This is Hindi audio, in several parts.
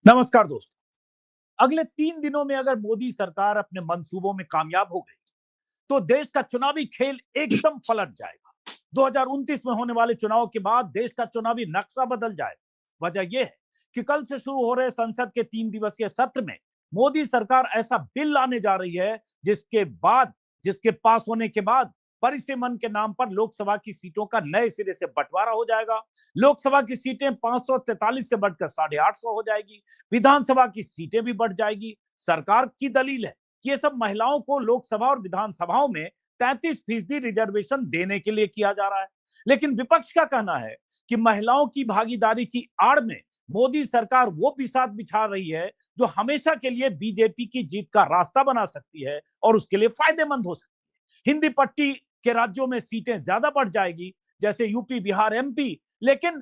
नमस्कार दोस्तों। अगले 3 दिनों में अगर मोदी सरकार अपने मंसूबों में कामयाब हो गई तो देश का चुनावी खेल एकदम पलट जाएगा। 2029 में होने वाले चुनाव के बाद देश का चुनावी नक्शा बदल जाएगा। वजह यह है कि कल से शुरू हो रहे संसद के 3 दिवसीय सत्र में मोदी सरकार ऐसा बिल लाने जा रही है जिसके पास होने के बाद परिसीमन के नाम पर लोकसभा की सीटों का नए सिरे से बंटवारा हो जाएगा। लोकसभा की सीटें 543 से बढ़कर 850 हो जाएगी। विधानसभा की सीटें भी बढ़ जाएगी। सरकार की दलील है कि ये सब महिलाओं को लोकसभा और विधानसभाओं में 33% रिजर्वेशन देने के लिए किया जा रहा है। लेकिन विपक्ष का कहना है कि महिलाओं की भागीदारी की आड़ में मोदी सरकार वो बिसात बिछा रही है जो हमेशा के लिए बीजेपी की जीत का रास्ता बना सकती है और उसके लिए फायदेमंद हो सकती है। हिंदी पट्टी के राज्यों में सीटें ज्यादा बढ़ जाएगी, जैसे यूपी, बिहार, एमपी, लेकिन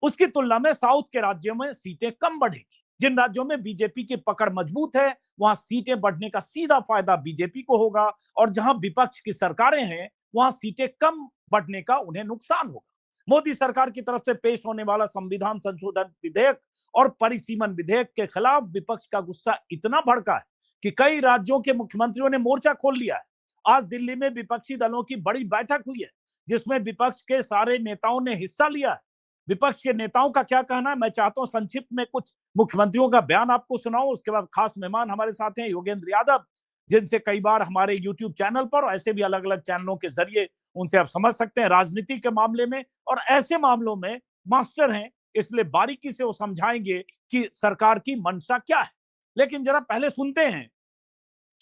उसकी तुलना में साउथ के राज्यों में सीटें कम बढ़ेगी। जिन राज्यों में बीजेपी की पकड़ मजबूत है वहां सीटें बढ़ने का सीधा फायदा बीजेपी को होगा और जहां विपक्ष की सरकारें हैं वहां सीटें कम बढ़ने का उन्हें नुकसान होगा। मोदी सरकार की तरफ से पेश होने वाला संविधान संशोधन विधेयक और परिसीमन विधेयक के खिलाफ विपक्ष का गुस्सा इतना भड़का है कि कई राज्यों के मुख्यमंत्रियों ने मोर्चा खोल लिया है। आज दिल्ली में विपक्षी दलों की बड़ी बैठक हुई है जिसमें विपक्ष के सारे नेताओं ने हिस्सा लिया है। विपक्ष के नेताओं का क्या कहना है, मैं चाहता हूं संक्षिप्त में कुछ मुख्यमंत्रियों का बयान आपको सुनाऊं। उसके बाद खास मेहमान हमारे साथ हैं योगेंद्र यादव, जिनसे कई बार हमारे यूट्यूब चैनल पर और ऐसे भी अलग अलग चैनलों के जरिए उनसे आप समझ सकते हैं राजनीति के मामले में और ऐसे मामलों में मास्टर हैं, इसलिए बारीकी से वो समझाएंगे कि सरकार की मंशा क्या है। लेकिन जरा पहले सुनते हैं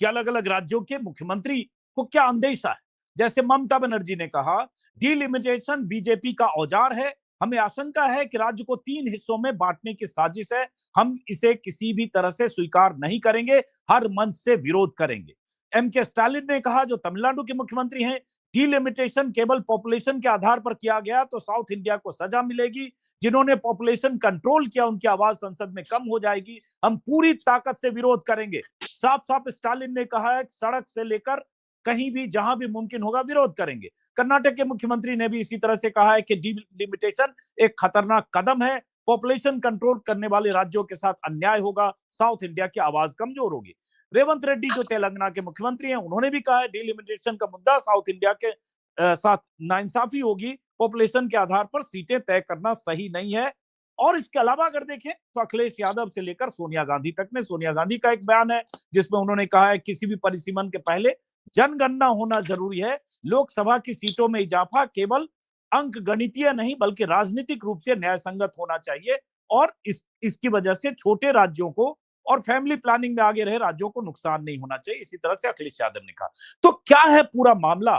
कि अलग अलग राज्यों के मुख्यमंत्री को क्या अंदेशा है। जैसे ममता बनर्जी ने कहा, डिलिमिटेशन बीजेपी का औजार है, हमें आशंका है कि राज्य को 3 हिस्सों में बांटने की साजिश है, हम इसे किसी भी तरह से स्वीकार नहीं करेंगे, हर मंच से विरोध करेंगे। एम.के. स्टालिन ने कहा, जो तमिलनाडु के मुख्यमंत्री हैं, डिलिमिटेशन केवल पॉपुलेशन के आधार पर किया गया तो साउथ इंडिया को सजा मिलेगी, जिन्होंने पॉपुलेशन कंट्रोल किया उनकी आवाज संसद में कम हो जाएगी, हम पूरी ताकत से विरोध करेंगे। साफ साफ स्टालिन ने कहा है, सड़क से लेकर कहीं भी जहां भी मुमकिन होगा विरोध करेंगे। कर्नाटक के मुख्यमंत्री ने भी इसी तरह से कहा है कि डिलिमिटेशन एक खतरनाक कदम है, पॉपुलेशन कंट्रोल करने वाले राज्यों के साथ अन्याय होगा, साउथ इंडिया की आवाज कमजोर होगी। रेवंत रेड्डी जो तेलंगाना के मुख्यमंत्री हैं, उन्होंने भी कहा है डिलिमिटेशन का मुद्दा साउथ इंडिया के साथ नाइंसाफी होगी, पॉपुलेशन के आधार पर सीटें तय करना सही नहीं है। और इसके अलावा अगर देखें तो अखिलेश यादव से लेकर सोनिया गांधी तक ने, सोनिया गांधी का एक बयान है जिसमें उन्होंने कहा है किसी भी परिसीमन के पहले जनगणना होना जरूरी है, लोकसभा की सीटों में इजाफा केवल अंक गणितीय नहीं बल्कि राजनीतिक रूप से न्याय संगत होना चाहिए और इसकी वजह से छोटे राज्यों को और फैमिली प्लानिंग में आगे रहे राज्यों को नुकसान नहीं होना चाहिए। इसी तरह से अखिलेश यादव ने कहा। तो क्या है पूरा मामला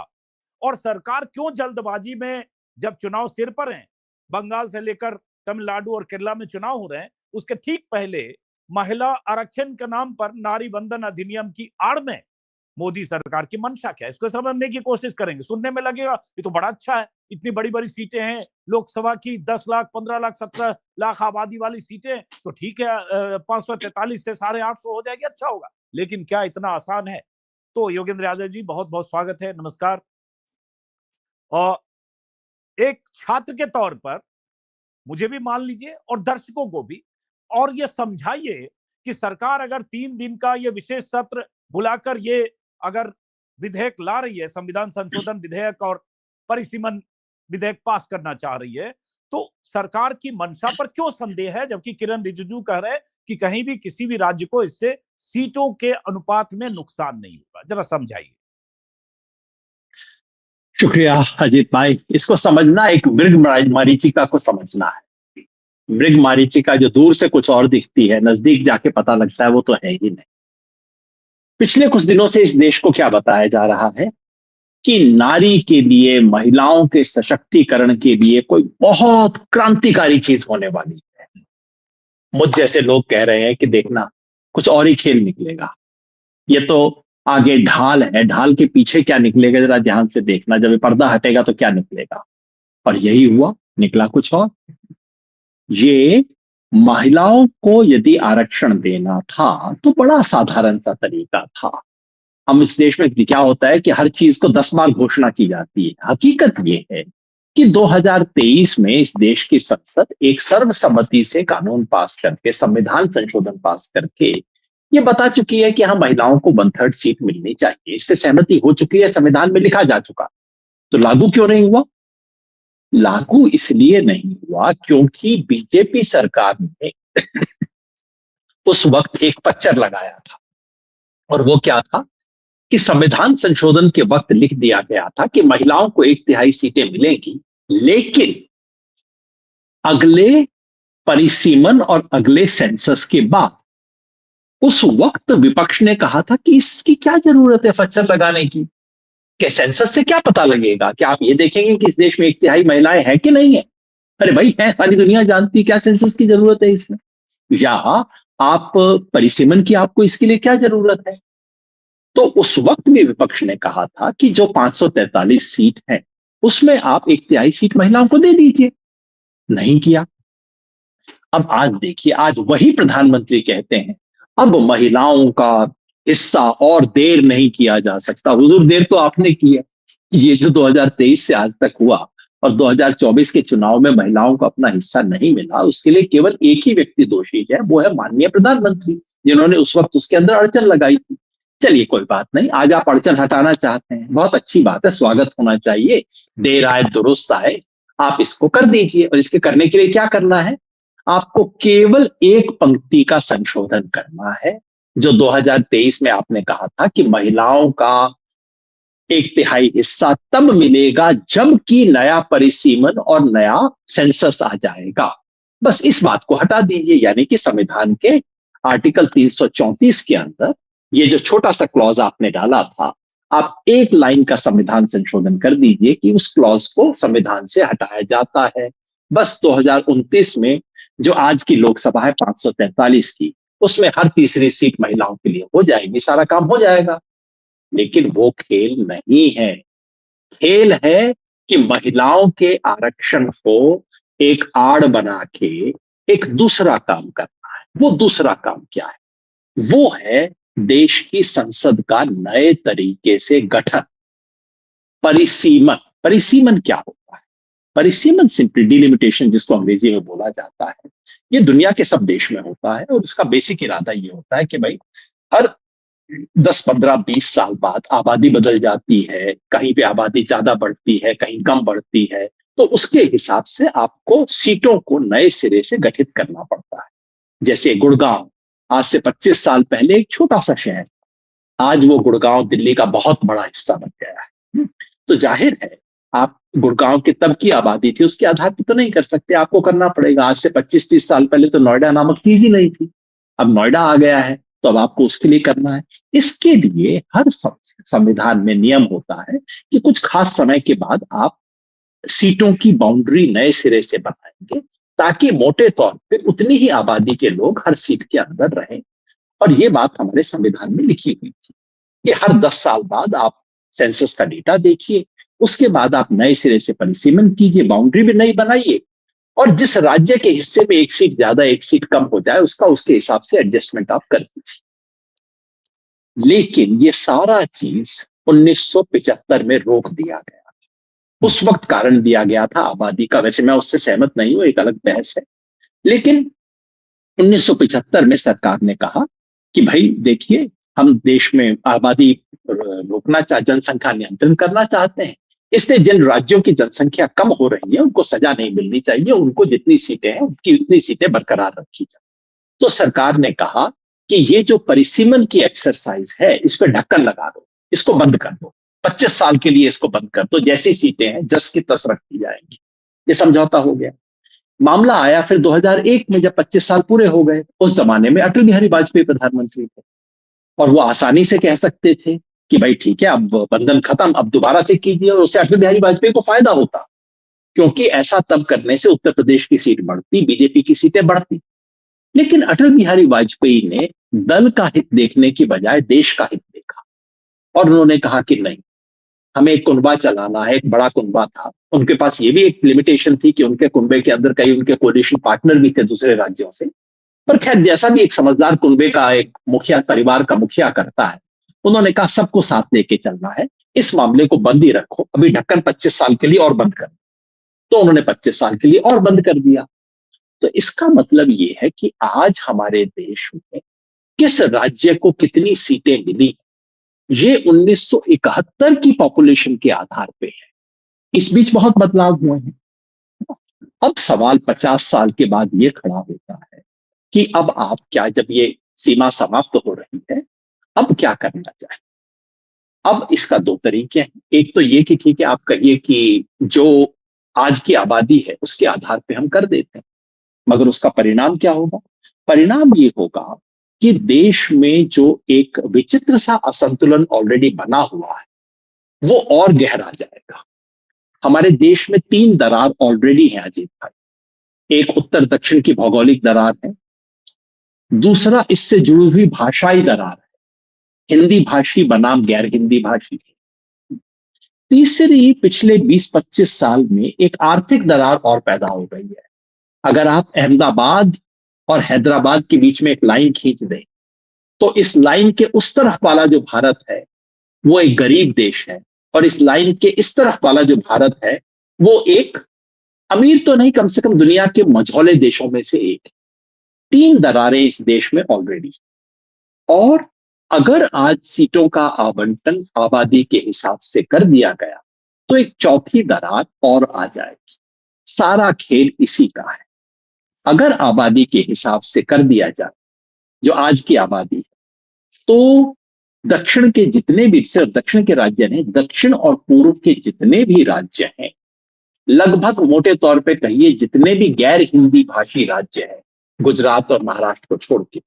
और सरकार क्यों जल्दबाजी में, जब चुनाव सिर पर हैं, बंगाल से लेकर तमिलनाडु और केरला में चुनाव हो रहे हैं, उसके ठीक पहले महिला आरक्षण के नाम पर नारी वंदन अधिनियम की आड़ में मोदी सरकार की मंशा क्या है, इसको समझने की कोशिश करेंगे। सुनने में लगेगा ये तो बड़ा अच्छा है, इतनी बड़ी बड़ी सीटें हैं, लोकसभा की 10 लाख, 15 लाख, 17 लाख आबादी वाली सीटें, तो ठीक है 543 से 850 हो जाएगी, अच्छा होगा। लेकिन क्या इतना आसान है? तो योगेंद्र यादव जी, बहुत बहुत स्वागत है, नमस्कार। और एक छात्र के तौर पर मुझे भी मान लीजिए और दर्शकों को भी, और ये समझाइए कि सरकार अगर 3 दिन का ये विशेष सत्र बुलाकर ये अगर विधेयक ला रही है, संविधान संशोधन विधेयक और परिसीमन विधेयक पास करना चाह रही है, तो सरकार की मंशा पर क्यों संदेह है, जबकि किरण रिजिजू कह रहे हैं कि कहीं भी किसी भी राज्य को इससे सीटों के अनुपात में नुकसान नहीं होगा, जरा समझाइए। शुक्रिया अजीत भाई। इसको समझना एक मृग मरीचिका को समझना है। मृग मरीचिका जो दूर से कुछ और दिखती है, नजदीक जाके पता लगता है वो तो है ही नहीं। पिछले कुछ दिनों से इस देश को क्या बताया जा रहा है कि नारी के लिए, महिलाओं के सशक्तिकरण के लिए कोई बहुत क्रांतिकारी चीज होने वाली है। मुझ जैसे लोग कह रहे हैं कि देखना कुछ और ही खेल निकलेगा, ये तो आगे ढाल है, ढाल के पीछे क्या निकलेगा जरा ध्यान से देखना, जब ये पर्दा हटेगा तो क्या निकलेगा। और यही हुआ, निकला कुछ और। ये महिलाओं को यदि आरक्षण देना था तो बड़ा साधारण सा तरीका था। हम इस देश में क्या होता है कि हर चीज को 10 बार घोषणा की जाती है। हकीकत ये है कि 2023 में इस देश की संसद एक सर्वसम्मति से कानून पास करके, संविधान संशोधन पास करके ये बता चुकी है कि हाँ, महिलाओं को 1/3 सीट मिलनी चाहिए। इस पे सहमति हो चुकी है, संविधान में लिखा जा चुका। तो लागू क्यों नहीं हुआ? लागू इसलिए नहीं हुआ क्योंकि बीजेपी सरकार ने उस वक्त एक पच्चर लगाया था, और वो क्या था कि संविधान संशोधन के वक्त लिख दिया गया था कि महिलाओं को 1/3 सीटें मिलेंगी, लेकिन अगले परिसीमन और अगले सेंसस के बाद। उस वक्त विपक्ष ने कहा था कि इसकी क्या जरूरत है पच्चर लगाने की, कि सेंसस से क्या पता लगेगा? कि आप ये देखेंगे कि इस देश में 1/3 महिलाएं हैं कि नहीं है? अरे भाई, है, सारी दुनिया जानती है, क्या सेंसस की जरूरत है इसमें? या आप परिसीमन की, आपको इसके लिए क्या जरूरत है? तो उस वक्त भी विपक्ष ने कहा था कि जो 543 सीट है उसमें आप 1/3 सीट महिलाओं को दे दीजिए। नहीं किया। अब आज देखिए, आज वही प्रधानमंत्री कहते हैं अब महिलाओं का हिस्सा और देर नहीं किया जा सकता। हुजूर, देर तो आपने की है। ये जो 2023 से आज तक हुआ और 2024 के चुनाव में महिलाओं को अपना हिस्सा नहीं मिला, उसके लिए केवल एक ही व्यक्ति दोषी है, वो है माननीय प्रधानमंत्री, जिन्होंने उस वक्त उसके अंदर अड़चन लगाई थी। चलिए, कोई बात नहीं, आज आप अड़चन हटाना चाहते हैं, बहुत अच्छी बात है, स्वागत होना चाहिए। देर आए दुरुस्त आए, आप इसको कर दीजिए। और इसके करने के लिए क्या करना है? आपको केवल एक पंक्ति का संशोधन करना है, जो 2023 में आपने कहा था कि महिलाओं का 1/3 हिस्सा तब मिलेगा जबकि नया परिसीमन और नया सेंसस आ जाएगा। बस इस बात को हटा दीजिए, यानी कि संविधान के आर्टिकल 334 के अंदर ये जो छोटा सा क्लॉज आपने डाला था, आप एक लाइन का संविधान संशोधन कर दीजिए कि उस क्लॉज को संविधान से हटाया जाता है। बस 2029 में जो आज की लोकसभा है 543 की, उसमें हर तीसरी सीट महिलाओं के लिए हो जाएगी, सारा काम हो जाएगा। लेकिन वो खेल नहीं है। खेल है कि महिलाओं के आरक्षण को एक आड़ बना के एक दूसरा काम करना है। वो दूसरा काम क्या है? वो है देश की संसद का नए तरीके से गठन। परिसीमन। परिसीमन क्या होता है? परिसीमन सिंपली डिलिमिटेशन, जिसको अंग्रेजी में बोला जाता है, ये दुनिया के सब देश में होता है। और उसका बेसिक इरादा ये होता है कि भाई, हर 10, 15, 20 साल बाद आबादी बदल जाती है, कहीं पे आबादी ज्यादा बढ़ती है, कहीं कम बढ़ती है, तो उसके हिसाब से आपको सीटों को नए सिरे से गठित करना पड़ता है। जैसे गुड़गांव आज से 25 साल पहले एक छोटा सा शहर, आज वो गुड़गांव दिल्ली का बहुत बड़ा हिस्सा बन गया है। तो जाहिर है, आप गुड़गांव की तब की आबादी थी, उसके आधार पर तो नहीं कर सकते, आपको करना पड़ेगा। आज से 25-30 साल पहले तो नोएडा नामक चीज ही नहीं थी, अब नोएडा आ गया है, तो अब आपको उसके लिए करना है। इसके लिए हर संविधान में नियम होता है कि कुछ खास समय के बाद आप सीटों की बाउंड्री नए सिरे से बनाएंगे, ताकि मोटे तौर पे उतनी ही आबादी के लोग हर सीट के अंदर रहें। और ये बात हमारे संविधान में लिखी हुई थी कि हर 10 साल बाद आप सेंसस का डेटा देखिए, उसके बाद आप नए सिरे से परिसीमन कीजिए, बाउंड्री भी नई बनाइए, और जिस राज्य के हिस्से में एक सीट ज्यादा एक सीट कम हो जाए, उसका उसके हिसाब से एडजस्टमेंट आप कर दीजिए। लेकिन ये सारा चीज 1975 में रोक दिया गया। उस वक्त कारण दिया गया था आबादी का, वैसे मैं उससे सहमत नहीं हूं, एक अलग बहस है। लेकिन 1975 में सरकार ने कहा कि भाई देखिए, हम देश में आबादी रोकना जनसंख्या नियंत्रण करना चाहते हैं, इसलिए जिन राज्यों की जनसंख्या कम हो रही है उनको सजा नहीं मिलनी चाहिए, उनको जितनी सीटें हैं उनकी उतनी सीटें बरकरार रखी जाए। तो सरकार ने कहा कि ये जो परिसीमन की एक्सरसाइज है, इस पर ढक्कन लगा दो, इसको बंद कर दो, 25 साल के लिए इसको बंद कर दो, जैसी सीटें हैं जस की तस रखी जाएंगी। ये समझौता हो गया। मामला आया फिर 2001 में, जब 25 साल पूरे हो गए। उस जमाने में अटल बिहारी वाजपेयी प्रधानमंत्री थे, और वो आसानी से कह सकते थे कि भाई ठीक है, अब बंधन खत्म, अब दोबारा से कीजिए, और उससे अटल बिहारी वाजपेयी को फायदा होता, क्योंकि ऐसा तब करने से उत्तर प्रदेश की सीट बढ़ती, बीजेपी की सीटें बढ़ती। लेकिन अटल बिहारी वाजपेयी ने दल का हित देखने की बजाय देश का हित देखा, और उन्होंने कहा कि नहीं, हमें एक कुनबा चलाना है। एक बड़ा कुनबा था, उनके पास ये भी एक लिमिटेशन थी कि उनके कुनबे के अंदर कई उनके कोलिशन पार्टनर भी थे दूसरे राज्यों से। पर खैर, जैसा भी एक समझदार कुनबे का एक मुखिया, परिवार का मुखिया करता है, उन्होंने कहा सबको साथ लेके चलना है, इस मामले को बंद ही रखो, अभी ढक्कन 25 साल के लिए और बंद कर। तो उन्होंने 25 साल के लिए और बंद कर दिया। तो इसका मतलब ये है कि आज हमारे देश में किस राज्य को कितनी सीटें मिली, ये 1971 की पॉपुलेशन के आधार पे है। इस बीच बहुत बदलाव हुए हैं। अब सवाल 50 साल के बाद ये खड़ा होता है कि अब आप क्या, जब ये सीमा समाप्त हो रही है, अब क्या करना चाहिए। अब इसका दो तरीके हैं। एक तो ये कि ठीक है, आप कहिए कि जो आज की आबादी है उसके आधार पे हम कर देते हैं, मगर उसका परिणाम क्या होगा? परिणाम ये होगा कि देश में जो एक विचित्र सा असंतुलन ऑलरेडी बना हुआ है वो और गहरा जाएगा। हमारे देश में 3 दरार ऑलरेडी है अजीत भाई। एक उत्तर दक्षिण की भौगोलिक दरार है, दूसरा इससे जुड़ी हुई भाषाई दरार है, हिंदी भाषी बनाम गैर हिंदी भाषी। तीसरी, पिछले 20-25 साल में एक आर्थिक दरार और पैदा हो गई है। अगर आप अहमदाबाद और हैदराबाद के बीच में एक लाइन खींच दें, तो इस लाइन के उस तरफ वाला जो भारत है वो एक गरीब देश है, और इस लाइन के इस तरफ वाला जो भारत है वो एक अमीर तो नहीं, कम से कम दुनिया के मझौले देशों में से एक। 3 दरारें इस देश में ऑलरेडी। और अगर आज सीटों का आवंटन आबादी के हिसाब से कर दिया गया तो एक चौथी दरार और आ जाएगी। सारा खेल इसी का है। अगर आबादी के हिसाब से कर दिया जाए जो आज की आबादी है, तो दक्षिण के जितने भी, सिर्फ दक्षिण के राज्य नहीं, दक्षिण और पूर्व के जितने भी राज्य हैं, लगभग मोटे तौर पे कहिए जितने भी गैर हिंदी भाषी राज्य हैं, गुजरात और महाराष्ट्र को छोड़ के,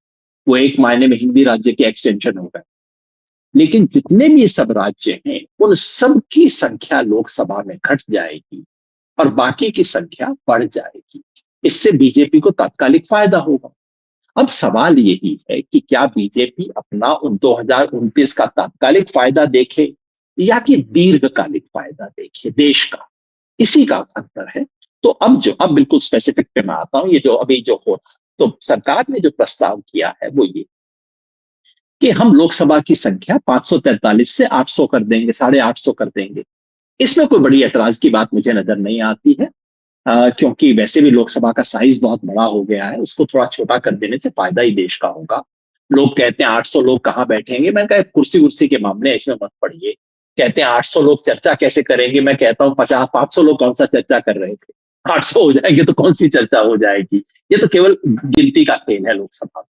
वो एक मायने में हिंदी राज्य के एक्सटेंशन हो गए, लेकिन जितने भी सब राज्य हैं उन सब की संख्या लोकसभा में घट जाएगी और बाकी की संख्या बढ़ जाएगी। इससे बीजेपी को तात्कालिक फायदा होगा। अब सवाल यही है कि क्या बीजेपी अपना 2029 का तात्कालिक फायदा देखे या कि दीर्घकालिक फायदा देखे देश का, इसी का अंतर है। तो अब बिल्कुल स्पेसिफिक पे मैं आता हूं। ये जो अभी जो हो रहा, तो सरकार ने जो प्रस्ताव किया है वो ये कि हम लोकसभा की संख्या 543 से 800 कर देंगे, 850 कर देंगे। इसमें कोई बड़ी ऐतराज की बात मुझे नजर नहीं आती है, क्योंकि वैसे भी लोकसभा का साइज बहुत बड़ा हो गया है, उसको थोड़ा छोटा कर देने से फायदा ही देश का होगा। लोग कहते हैं 800 लोग कहां बैठेंगे, मैंने कहा कुर्सी के मामले इसमें मत पड़िए। कहते हैं 800 लोग चर्चा कैसे करेंगे, मैं कहता हूं 500 लोग कौन सा चर्चा कर रहे थे, 800 हो जाएंगे तो कौन सी चर्चा हो जाएगी। ये तो केवल गिनती का खेल है लोकसभा में।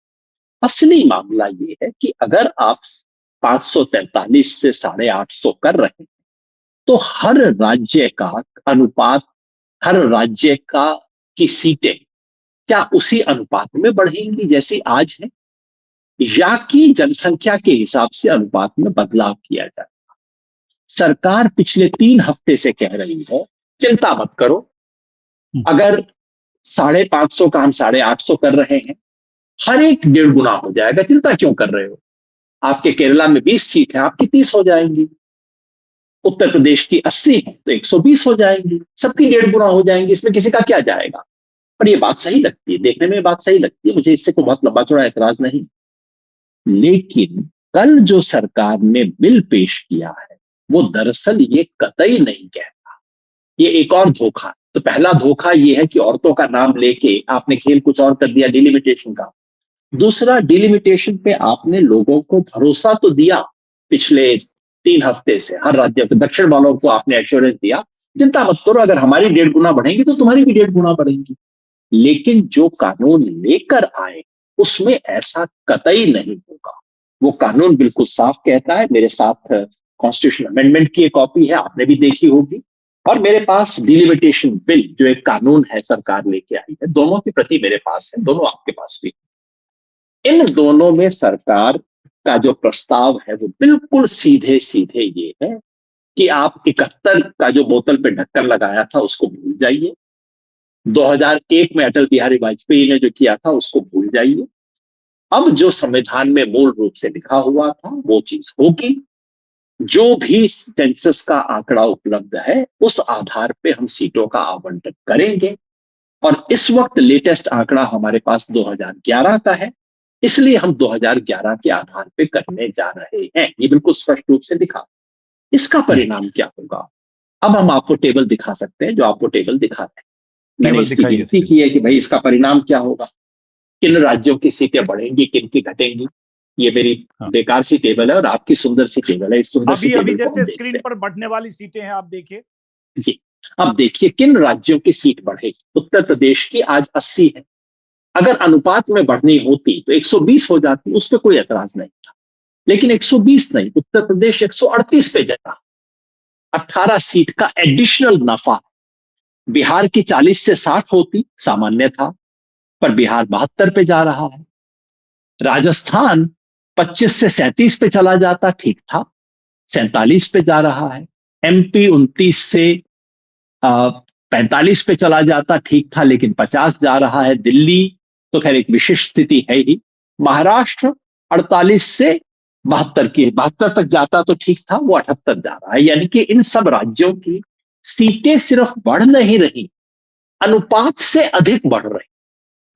असली मामला ये है कि अगर आप 543 से 850 कर रहे हैं तो हर राज्य का अनुपात, हर राज्य का की सीटें क्या उसी अनुपात में बढ़ेंगी जैसी आज है, या कि जनसंख्या के हिसाब से अनुपात में बदलाव किया जाएगा। सरकार पिछले 3 हफ्ते से कह रही है चिंता मत करो, अगर 550 का हम 850 कर रहे हैं, हर एक 1.5 गुना हो जाएगा, चिंता क्यों कर रहे हो। आपके केरला में 20 सीट है, आपकी 30 हो जाएंगी। उत्तर प्रदेश की 80 है तो 120 हो जाएंगी, सबकी 1.5 गुना हो जाएंगी, इसमें किसी का क्या जाएगा। पर ये बात सही लगती है, देखने में बात सही लगती है, मुझे इससे कोई बहुत लंबा चौड़ा ऐतराज नहीं। लेकिन कल जो सरकार ने बिल पेश किया है वो दरअसल ये कतई नहीं कहता। ये एक और धोखा। तो पहला धोखा ये है कि औरतों का नाम लेके आपने खेल कुछ और कर दिया, डिलिमिटेशन का। दूसरा, डिलिमिटेशन पे आपने लोगों को भरोसा तो दिया, पिछले 3 हफ्ते से हर राज्य को, दक्षिण वालों को आपने एश्योरेंस दिया चिंता मत करो, अगर हमारी 1.5 गुना बढ़ेंगी तो तुम्हारी भी 1.5 गुना बढ़ेंगी। लेकिन जो कानून लेकर आए उसमें ऐसा कतई नहीं होगा। वो कानून बिल्कुल साफ कहता है, मेरे साथ कॉन्स्टिट्यूशन अमेंडमेंट की एक कॉपी है, आपने भी देखी होगी, और मेरे पास डिलिमिटेशन बिल जो एक कानून है सरकार लेके आई है, दोनों की प्रति मेरे पास है, दोनों आपके पास भी। इन दोनों में सरकार का जो प्रस्ताव है वो बिल्कुल सीधे सीधे ये है कि आप 71 का जो बोतल पे ढक्कन लगाया था उसको भूल जाइए, 2001 में अटल बिहारी वाजपेयी ने जो किया था उसको भूल जाइए। अब जो संविधान में मूल रूप से लिखा हुआ था वो चीज होगी। जो भी सेंसस का आंकड़ा उपलब्ध है उस आधार पे हम सीटों का आवंटन करेंगे, और इस वक्त लेटेस्ट आंकड़ा हमारे पास 2011 का है, इसलिए हम 2011 के आधार पे करने जा रहे हैं। ये बिल्कुल स्पष्ट रूप से दिखा। इसका परिणाम क्या होगा? अब हम आपको टेबल दिखा सकते हैं, जो आपको टेबल दिखाते हैं। मैंने टेबल इसकी दिखाइए गिनती स्क्रीन की है कि भाई इसका परिणाम क्या होगा, किन राज्यों की सीटें बढ़ेंगी, किन की घटेंगी। ये मेरी हाँ। बेकार सी टेबल है और आपकी सुंदर सी टेबल है। इस सुंदर सी अभी अभी टेबल को हम जैसे देखते स्क्रीन पर बढ़ने वाली सीटें हैं, आप देखिए। हैं जी। अब देखिए किन राज्यों की सीट बढ़ेगी। उत्तर प्रदेश की आज 80 है, अगर अनुपात में बढ़नी होती तो 120 हो जाती, उस पर कोई एतराज नहीं था। लेकिन 120 नहीं, उत्तर प्रदेश 138 पे जता, 18 सीट का एडिशनल नफा। बिहार की 40 से 60 होती, सामान्य था, पर बिहार 72 पे जा रहा है। राजस्थान 25 से 37 पे चला जाता, ठीक था, 47 पे जा रहा है। एमपी 29 से 45 पे चला जाता, ठीक था, लेकिन 50 जा रहा है। दिल्ली तो खैर एक विशिष्ट स्थिति है ही। महाराष्ट्र 48 से 72 तक जाता तो ठीक था, वो 78 जा रहा है। यानी कि इन सब राज्यों की सीटें सिर्फ बढ़ नहीं रही, अनुपात से अधिक बढ़ रही।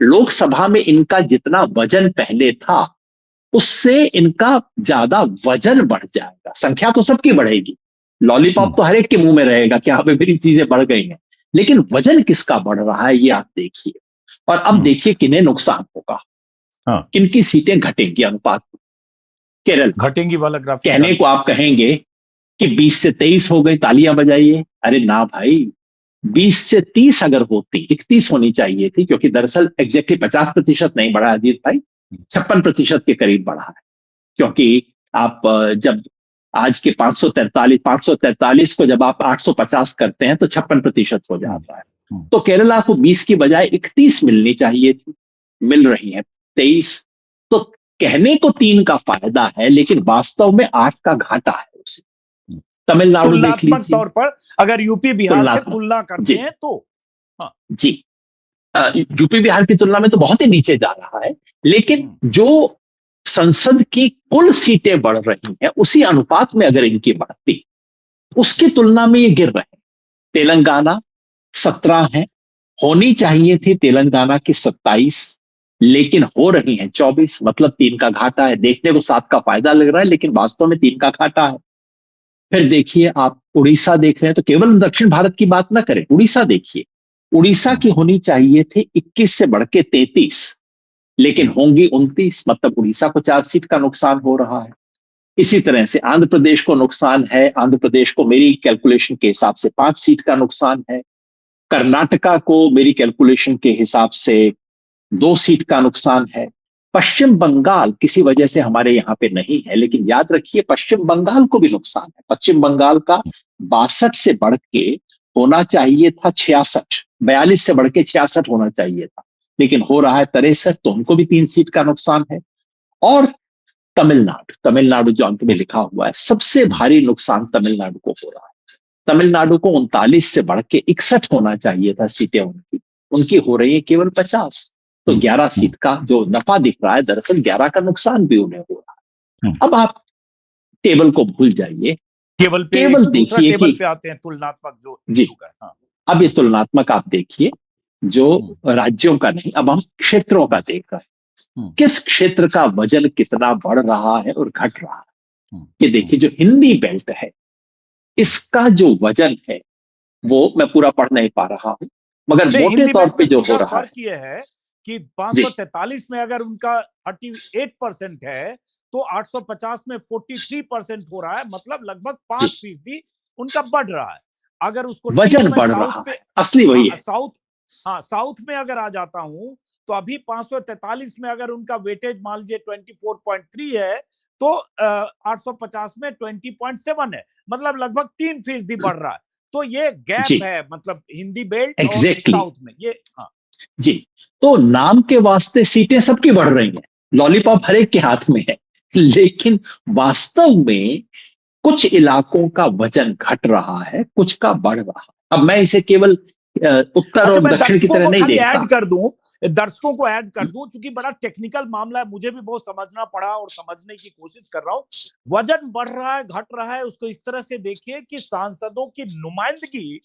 लोकसभा में इनका जितना वजन पहले था, उससे इनका ज्यादा वजन बढ़ जाएगा। संख्या तो सबकी बढ़ेगी, लॉलीपॉप तो हर एक के मुंह में रहेगा कि हाँ मेरी चीजें बढ़ गई हैं, लेकिन वजन किसका बढ़ रहा है ये आप देखिए। और अब देखिए किन्हें नुकसान होगा, हाँ, किनकी सीटें घटेंगी अनुपात में। केरल, घटेंगी वाला ग्राफ कहने को निकालिए। आप कहेंगे कि 20 से 23 हो गई, तालियां बजाइए। अरे ना भाई, 20 से 30 अगर होती, 31 होनी चाहिए थी, क्योंकि दरअसल एग्जैक्टली 50% नहीं बढ़ा अजीत भाई, 56% के करीब बढ़ा है। क्योंकि आप जब आज के 543 को जब आप 850 करते हैं तो 56% हो जाता है। तो केरला को 20 की बजाय 31 मिलनी चाहिए थी, मिल रही है 23। तो कहने को 3 का फायदा है, लेकिन वास्तव में 8 का घाटा है उसे। तमिलनाडु देख तुलनात्मक लीजिए, तौर पर अगर यूपी बिहार से तुलनात्मक, तुलना करते जी हैं तो। हाँ। जी, यूपी बिहार की तुलना में तो बहुत ही नीचे जा रहा है। लेकिन जो संसद की कुल सीटें बढ़ रही हैं, उसी अनुपात में अगर इनकी बढ़ती, उसकी तुलना में ये गिर रहे हैं। तेलंगाना 17 है, होनी चाहिए थी तेलंगाना की 27, लेकिन हो रही है 24, मतलब 3 का घाटा है। देखने को 7 का फायदा लग रहा है, लेकिन वास्तव में 3 का घाटा है। फिर देखिए आप उड़ीसा देख रहे हैं, तो केवल दक्षिण भारत की बात ना करें, उड़ीसा देखिए। उड़ीसा की होनी चाहिए थी 21 से बढ़ के 33, लेकिन होंगी 29, मतलब उड़ीसा को 4 सीट का नुकसान हो रहा है। इसी तरह से आंध्र प्रदेश को नुकसान है, आंध्र प्रदेश को मेरी कैलकुलेशन के हिसाब से 5 सीट का नुकसान है। कर्नाटका को मेरी कैलकुलेशन के हिसाब से 2 सीट का नुकसान है। पश्चिम बंगाल किसी वजह से हमारे यहां पे नहीं है, लेकिन याद रखिए पश्चिम बंगाल को भी नुकसान है। पश्चिम बंगाल का 62 से बढ़ के होना चाहिए था 66, 42 से बढ़ के 66 होना चाहिए था, लेकिन हो रहा है 63, तो उनको भी 3 सीट का नुकसान है। और तमिलनाडु, तमिलनाडु जो अंत में लिखा हुआ है, सबसे भारी नुकसान तमिलनाडु को हो रहा है। तमिलनाडु को 39 से बढ़ के 61 होना चाहिए था सीटें उनकी, उनकी हो रही है केवल 50। तो 11 सीट का जो नफा दिख रहा है, दरअसल 11 का नुकसान भी उन्हें हो रहा है। अब आप टेबल को भूल जाइए, केवल पे केवल दूसरा देखिए टेबल कि पे आते हैं, तुलनात्मक जो जी, हिंदू का है। हाँ। अब ये तुलनात्मक आप देखिए, जो राज्यों का नहीं, अब हम क्षेत्रों का देख रहे हैं, किस क्षेत्र का वजन कितना बढ़ रहा है और घट रहा है। ये देखिए जो हिंदी बेल्ट है, इसका जो वजन है, वो मैं पूरा पढ़ नहीं पा रहा हूं, मगर नहीं, मोटे हिंदी तौर बेल्ट पे में जो हो सीधा रहा फर्क है ये है कि जी 543 में अगर उनका 38% है, तो 850 में 43% हो रहा है, मतलब लगभग जी, 5% उनका बढ़ रहा है। अगर उसको ठीक वजन मैं बढ़ साउथ रहा पे, है, असली वही हाँ है। साउथ, हाँ साउथ में अगर आ जाता हूं, तो अभी 543 में अगर उनका वेटेज मान लीजिए 24.3 है, तो 850 में 20.7 है, मतलब लगभग 3% बढ़ रहा है। तो ये जी गैप है, मतलब हिंदी बेल्ट और एग्जैक्टली साउथ में ये। हाँ। जी। तो नाम के वास्ते सीटें सबकी बढ़ रही हैं, लॉलीपॉप हर एक के हाथ में है, लेकिन वास्तव में कुछ इलाकों का वजन घट रहा है, कुछ का बढ़ रहा है। अब मैं इसे केवल उत्तर अच्छा, और मैं दक्षिण की दर्शकों तरह को नहीं खाली देखता। ऐड कर दूं, दर्शकों को ऐड कर दूं, क्योंकि बड़ा टेक्निकल मामला है, मुझे भी बहुत समझना पड़ा और समझने की कोशिश कर रहा हूं। वजन बढ़ रहा है, घट रहा है, उसको इस तरह से देखिए कि सांसदों की नुमाइंदगी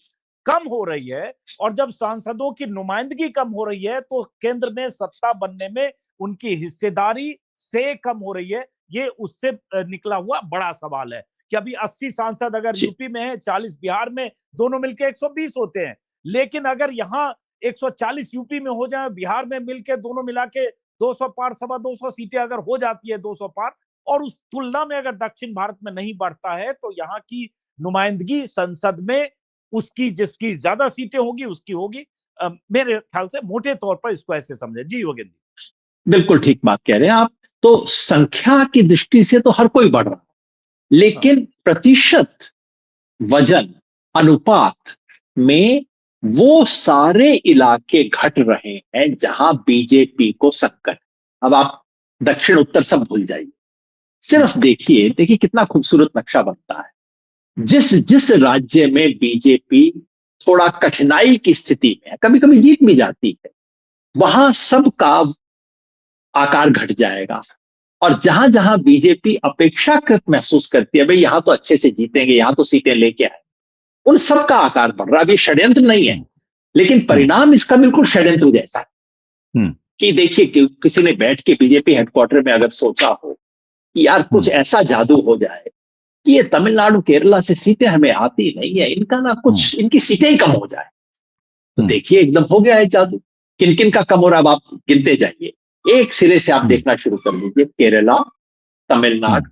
कम हो रही है, और जब सांसदों की नुमाइंदगी कम हो रही है, तो केंद्र में सत्ता बनने में उनकी हिस्सेदारी से कम हो रही है। ये उससे निकला हुआ बड़ा सवाल है। कि अभी 80 सांसद अगर जी। यूपी में है, 40 बिहार में, दोनों मिलके 120 होते हैं। लेकिन अगर यहाँ 140 यूपी में हो जाए, बिहार में मिलके दोनों मिला के 200 पार, 250 सीटें अगर हो जाती है, 200 पार, और उस तुलना में अगर दक्षिण भारत में नहीं बढ़ता है, तो यहाँ की नुमाइंदगी संसद में उसकी, जिसकी ज्यादा सीटें होगी उसकी होगी। मेरे ख्याल से मोटे तौर पर इसको ऐसे समझे। जी योगेंद्र जी। बिल्कुल ठीक बात कह रहे हैं आप। तो संख्या की दृष्टि से तो हर कोई बढ़ रहा है, हाँ, लेकिन प्रतिशत, वजन, अनुपात में वो सारे इलाके घट रहे हैं जहां बीजेपी को संकट। अब आप दक्षिण उत्तर सब भूल जाइए, सिर्फ देखिए देखिए कितना खूबसूरत नक्शा बनता है। जिस जिस राज्य में बीजेपी थोड़ा कठिनाई की स्थिति में है, कभी कभी जीत भी जाती है, वहां सबका आकार घट जाएगा। और जहां जहां बीजेपी अपेक्षाकृत महसूस करती है भाई यहां तो अच्छे से जीतेंगे, यहां तो सीटें लेके आए, उन सबका आकार बढ़ रहा है। अब ये षड्यंत्र नहीं है, लेकिन परिणाम इसका बिल्कुल षड्यंत्र जैसा है। कि देखिए कि किसी ने बैठ के बीजेपी हेडक्वार्टर में अगर सोचा हो कि यार कुछ ऐसा जादू हो जाए कि ये तमिलनाडु केरला से सीटें हमें आती नहीं है, इनका ना कुछ, इनकी सीटें ही कम हो जाए, तो देखिए एकदम हो गया है जादू। किन किन का कम हो रहा है, अब आप गिनते जाइए, एक सिरे से आप देखना शुरू कर दीजिए। केरला, तमिलनाडु,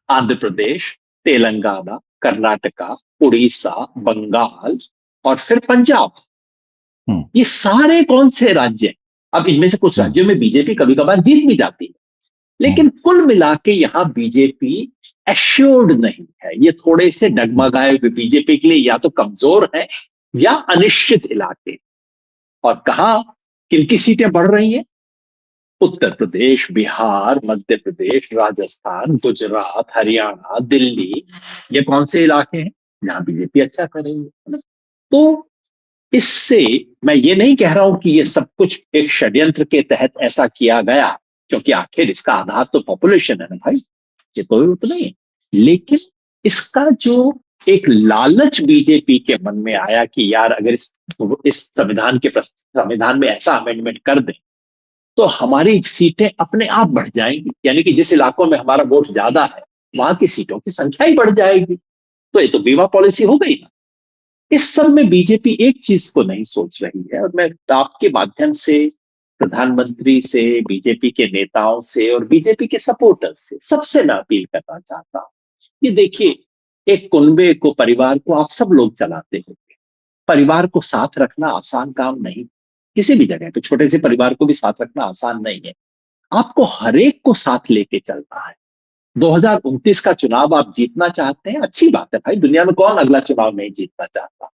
आंध्र प्रदेश, तेलंगाना, कर्नाटका, उड़ीसा, बंगाल और फिर पंजाब। ये सारे कौन से राज्य हैं? अब इनमें से कुछ राज्यों में बीजेपी कभी कभार जीत भी जाती है, लेकिन कुल मिला के यहां बीजेपी एश्योर्ड नहीं है। ये थोड़े से डगमगाए हुए बीजेपी के लिए या तो कमजोर है या अनिश्चित इलाके। और कहां किनकी सीटें बढ़ रही हैं? उत्तर प्रदेश, बिहार, मध्य प्रदेश, राजस्थान, गुजरात, हरियाणा, दिल्ली, ये कौन से इलाके हैं जहां बीजेपी अच्छा कर रही है? तो इससे मैं ये नहीं कह रहा हूं कि ये सब कुछ एक षड्यंत्र के तहत ऐसा किया गया, क्योंकि आखिर इसका आधार तो पॉपुलेशन है ना भाई, ये तो उतना ही है। लेकिन इसका जो एक लालच बीजेपी के मन में आया कि यार अगर इस संविधान में ऐसा अमेंडमेंट कर दें तो हमारी सीटें अपने आप बढ़ जाएंगी, यानी कि जिस इलाकों में हमारा वोट ज्यादा है वहां की सीटों की संख्या ही बढ़ जाएगी। तो ये तो बीमा पॉलिसी हो गई ना। इस सब में बीजेपी एक चीज को नहीं सोच रही है, और मैं आपके माध्यम से प्रधानमंत्री से, बीजेपी के नेताओं से और बीजेपी के सपोर्टर्स से सबसे मैं अपील करना चाहता हूं कि देखिए, एक कुनबे को, परिवार को आप सब लोग चलाते हैं। परिवार को साथ रखना आसान काम नहीं, किसी भी जगह पे छोटे से परिवार को भी साथ रखना आसान नहीं है। आपको हरेक को साथ लेके चलना है। 2029 का चुनाव आप जीतना चाहते हैं, अच्छी बात है भाई, दुनिया में कौन अगला चुनाव नहीं जीतना चाहता।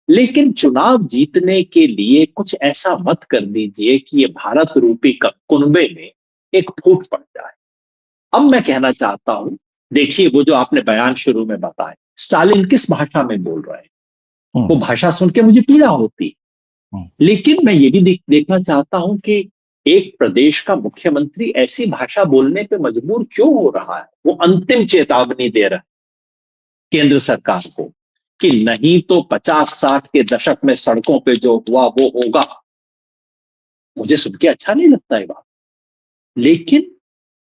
लेकिन चुनाव जीतने के लिए कुछ ऐसा मत कर दीजिए कि ये भारत रूपी कुनबे में एक फूट पड़ जाए। अब मैं कहना चाहता हूं, देखिए वो जो आपने बयान शुरू में बताया, स्टालिन किस भाषा में बोल रहे हैं, वो भाषा सुन के मुझे पीड़ा होती। लेकिन मैं ये भी देखना चाहता हूं कि एक प्रदेश का मुख्यमंत्री ऐसी भाषा बोलने पे मजबूर क्यों हो रहा है। वो अंतिम चेतावनी दे रहा है केंद्र सरकार को कि नहीं तो 50-60 के दशक में सड़कों पे जो हुआ वो होगा। मुझे सुन के अच्छा नहीं लगता है बात, लेकिन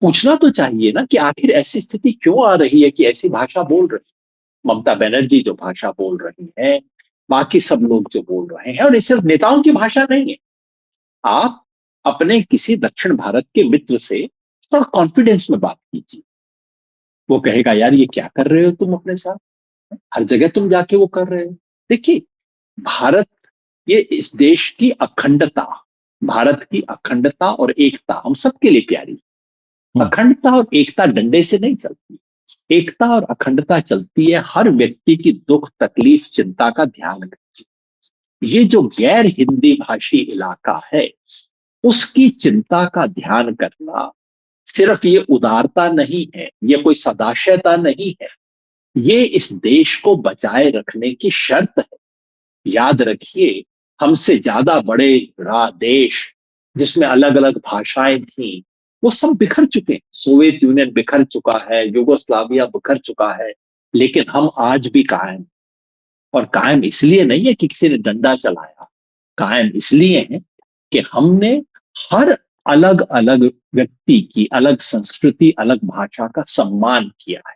पूछना तो चाहिए ना कि आखिर ऐसी स्थिति क्यों आ रही है कि ऐसी भाषा बोल रही है। ममता बनर्जी जो भाषा बोल रही है, बाकी सब लोग जो बोल रहे हैं, और ये सिर्फ नेताओं की भाषा नहीं है। आप अपने किसी दक्षिण भारत के मित्र से थोड़ा कॉन्फिडेंस में बात कीजिए, वो कहेगा यार ये क्या कर रहे हो तुम अपने साथ, हर जगह तुम जाके वो कर रहे हो। देखिए, भारत, ये इस देश की अखंडता, भारत की अखंडता और एकता हम सबके लिए प्यारी। अखंडता और एकता डंडे से नहीं चलती, एकता और अखंडता चलती है हर व्यक्ति की दुख तकलीफ चिंता का ध्यान रखती। ये जो गैर हिंदी भाषी इलाका है उसकी चिंता का ध्यान करना सिर्फ ये उदारता नहीं है, ये कोई सदाशयता नहीं है, ये इस देश को बचाए रखने की शर्त है। याद रखिए, हमसे ज्यादा बड़े देश जिसमें अलग अलग भाषाएं थी वो सब बिखर चुके हैं। सोवियत यूनियन बिखर चुका है, युगोस्लाविया बिखर चुका है, लेकिन हम आज भी कायम। और कायम इसलिए नहीं है कि किसी ने डंडा चलाया, कायम इसलिए है कि हमने हर अलग अलग व्यक्ति की अलग संस्कृति, अलग भाषा का सम्मान किया है।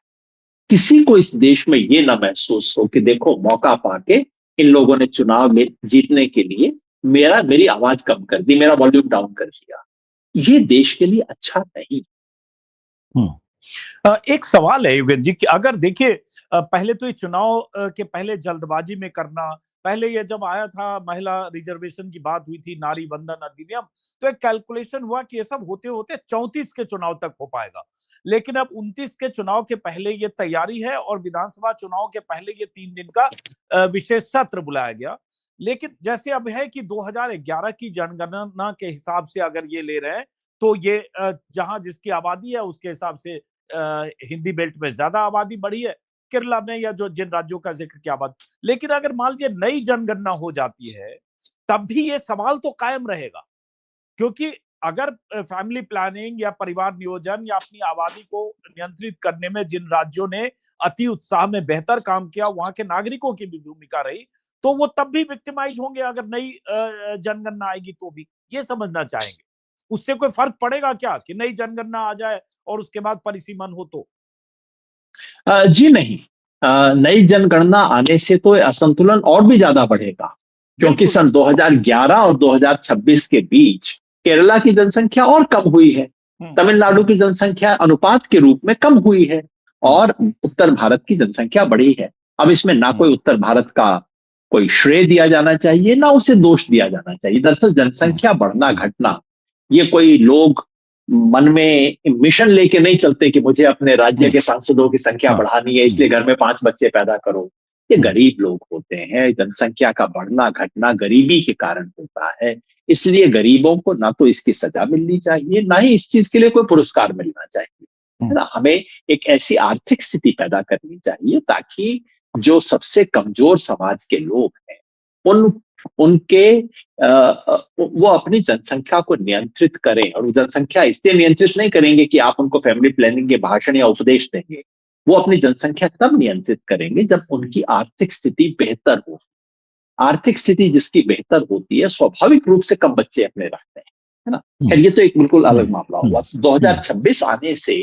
किसी को इस देश में ये ना महसूस हो कि देखो मौका पाके इन लोगों ने चुनाव में जीतने के लिए मेरी आवाज कम कर दी, मेरा वॉल्यूम डाउन कर दिया। ये देश के लिए अच्छा नहीं। एक सवाल है युगेंद्र जी कि अगर देखिए पहले तो ये चुनाव के पहले जल्दबाजी में करना, पहले ये जब आया था महिला रिजर्वेशन की बात हुई थी, नारी बंधन अधिनियम, तो एक कैलकुलेशन हुआ कि ये सब होते होते 34 के चुनाव तक हो पाएगा। लेकिन अब 29 के चुनाव के पहले ये तैयारी है और विधानसभा चुनाव के पहले ये 3 दिन का विशेष सत्र बुलाया गया। लेकिन जैसे अब है कि 2011 की जनगणना के हिसाब से अगर ये ले रहे हैं तो ये जहां जिसकी आबादी है उसके हिसाब से हिंदी बेल्ट में ज्यादा आबादी बढ़ी है, केरला में या जो जिन राज्यों का जिक्र किया बात। लेकिन अगर मान लीजिए नई जनगणना हो जाती है तब भी ये सवाल तो कायम रहेगा, क्योंकि अगर फैमिली प्लानिंग या परिवार नियोजन या अपनी आबादी को नियंत्रित करने में जिन राज्यों ने अति उत्साह में बेहतर काम किया, वहां के नागरिकों की भी भूमिका रही, तो वो तब भी विक्टिमाइज होंगे अगर नई जनगणना आएगी तो भी। ये समझना चाहेंगे उससे कोई फर्क पड़ेगा क्या कि नई जनगणना आ जाए और उसके बाद परिसीमन हो तो? जी नहीं। नई जनगणना आने से तो असंतुलन और भी ज्यादा बढ़ेगा, क्योंकि सन 2011 और 2026 के बीच केरला की जनसंख्या और कम हुई है, तमिलनाडु की जनसंख्या अनुपात के रूप में कम हुई है और उत्तर भारत की जनसंख्या बढ़ी है। अब इसमें ना कोई उत्तर भारत का कोई श्रेय दिया जाना चाहिए ना उसे दोष दिया जाना चाहिए। दरअसल जनसंख्या बढ़ना घटना ये कोई लोग मन में मिशन लेके नहीं चलते कि मुझे अपने राज्य के सांसदों की संख्या बढ़ानी है इसलिए घर में 5 बच्चे पैदा करो। ये गरीब लोग होते हैं, जनसंख्या का बढ़ना घटना गरीबी के कारण होता है, इसलिए गरीबों को ना तो इसकी सजा मिलनी चाहिए ना ही इस चीज के लिए कोई पुरस्कार मिलना चाहिए, है ना। हमें एक ऐसी आर्थिक स्थिति पैदा करनी चाहिए ताकि जो सबसे कमजोर समाज के लोग हैं उनके वो अपनी जनसंख्या को नियंत्रित करें। और वो जनसंख्या इसलिए नियंत्रित नहीं करेंगे कि आप उनको फैमिली प्लानिंग के भाषण या उपदेश देंगे, वो अपनी जनसंख्या तब नियंत्रित करेंगे जब उनकी आर्थिक स्थिति बेहतर हो। आर्थिक स्थिति जिसकी बेहतर होती है स्वाभाविक रूप से कम बच्चे अपने रखते हैं, है ना। खैर ये तो एक बिल्कुल अलग मामला हुआ। 2026 आने से